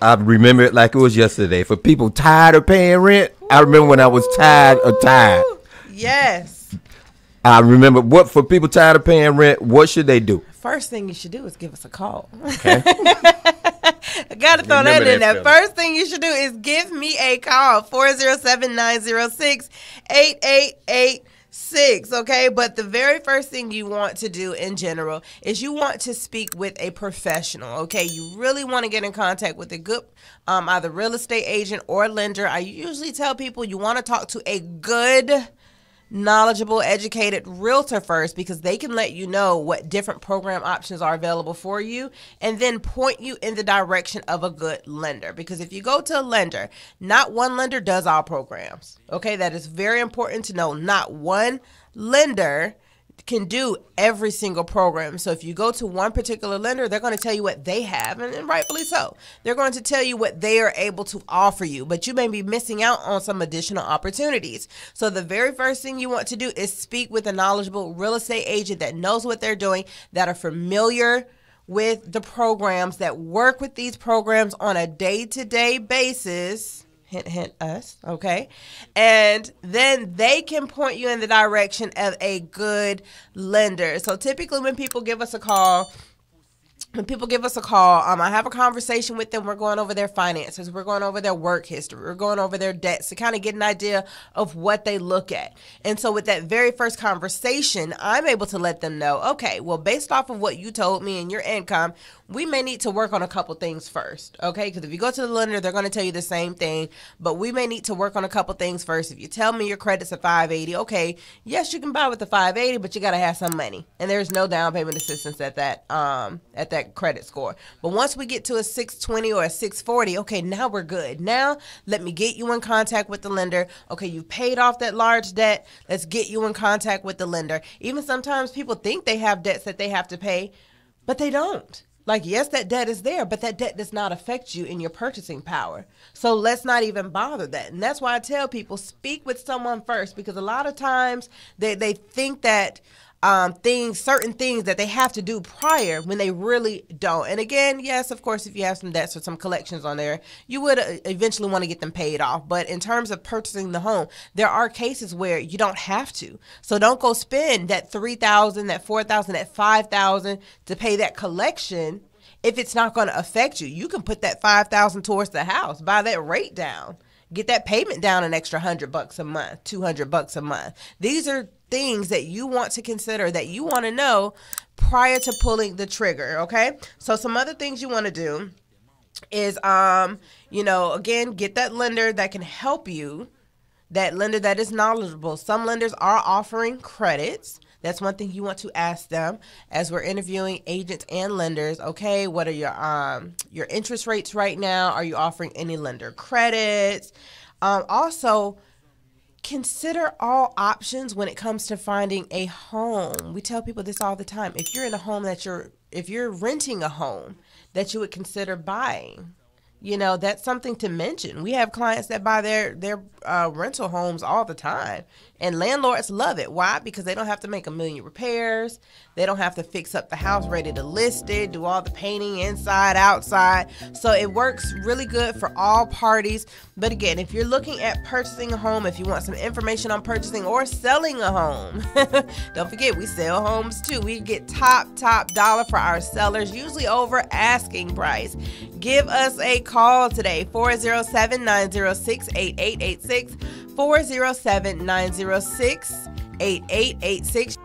I remember it like it was yesterday. For people tired of paying rent, I remember when I was tired. Yes. I remember for people tired of paying rent, what should they do? First thing you should do is give us a call. Okay. I got to throw that in there. Feeling. First thing you should do is give me a call, 407-906-8886, okay? But the very first thing you want to do in general is you want to speak with a professional, okay? You really want to get in contact with a good either real estate agent or lender. I usually tell people you want to talk to a good, knowledgeable, educated realtor first, because they can let you know what different program options are available for you and then point you in the direction of a good lender. Because if you go to a lender, not one lender does all programs. Okay, that is very important to know. Not one lender can do every single program. So if you go to one particular lender, they're going to tell you what they have, and rightfully so. They're going to tell you what they are able to offer you, but you may be missing out on some additional opportunities. So the very first thing you want to do is speak with a knowledgeable real estate agent that knows what they're doing, that are familiar with the programs, that work with these programs on a day-to-day basis. Hint, hint, us, okay? And then they can point you in the direction of a good lender. So typically when people give us a call, I have a conversation with them. We're going over their finances. We're going over their work history. We're going over their debts to kind of get an idea of what they look at. And so with that very first conversation, I'm able to let them know, okay, well, based off of what you told me and your income, we may need to work on a couple things first, okay? Because if you go to the lender, they're going to tell you the same thing, but we may need to work on a couple things first. If you tell me your credit's a 580, okay, yes, you can buy with the 580, but you got to have some money, and there's no down payment assistance at that credit score. But once we get to a 620 or a 640, okay, now we're good. Now let me get you in contact with the lender. Okay, you paid off that large debt. Let's get you in contact with the lender. Even sometimes people think they have debts that they have to pay, but they don't. Like, yes, that debt is there, but that debt does not affect you in your purchasing power. So let's not even bother that. And that's why I tell people, speak with someone first, because a lot of times they think that certain things that they have to do prior when they really don't. And again, yes, of course, if you have some debts or some collections on there, you would eventually want to get them paid off. But in terms of purchasing the home, there are cases where you don't have to. So don't go spend that $3,000, that $4,000, that $5,000 to pay that collection if it's not going to affect you. You can put that $5,000 towards the house, buy that rate down, get that payment down an extra $100 a month, $200 a month. These are things that you want to consider, that you want to know prior to pulling the trigger, okay? So some other things you want to do is, again, get that lender that can help you, that lender that is knowledgeable. Some lenders are offering credits. That's one thing you want to ask them as we're interviewing agents and lenders. Okay, what are your interest rates right now? Are you offering any lender credits? Also, consider all options when it comes to finding a home. We tell people this all the time. If you're in a home if you're renting a home that you would consider buying, that's something to mention. We have clients that buy their rental homes all the time, and landlords love it. Why? Because they don't have to make a million repairs. They don't have to fix up the house ready to list it, do all the painting inside, outside. So it works really good for all parties. But again, if you're looking at purchasing a home, if you want some information on purchasing or selling a home, don't forget, we sell homes too. We get top dollar for our sellers, usually over asking price. Give us a call today, 407-906-8886, 407-906-8886.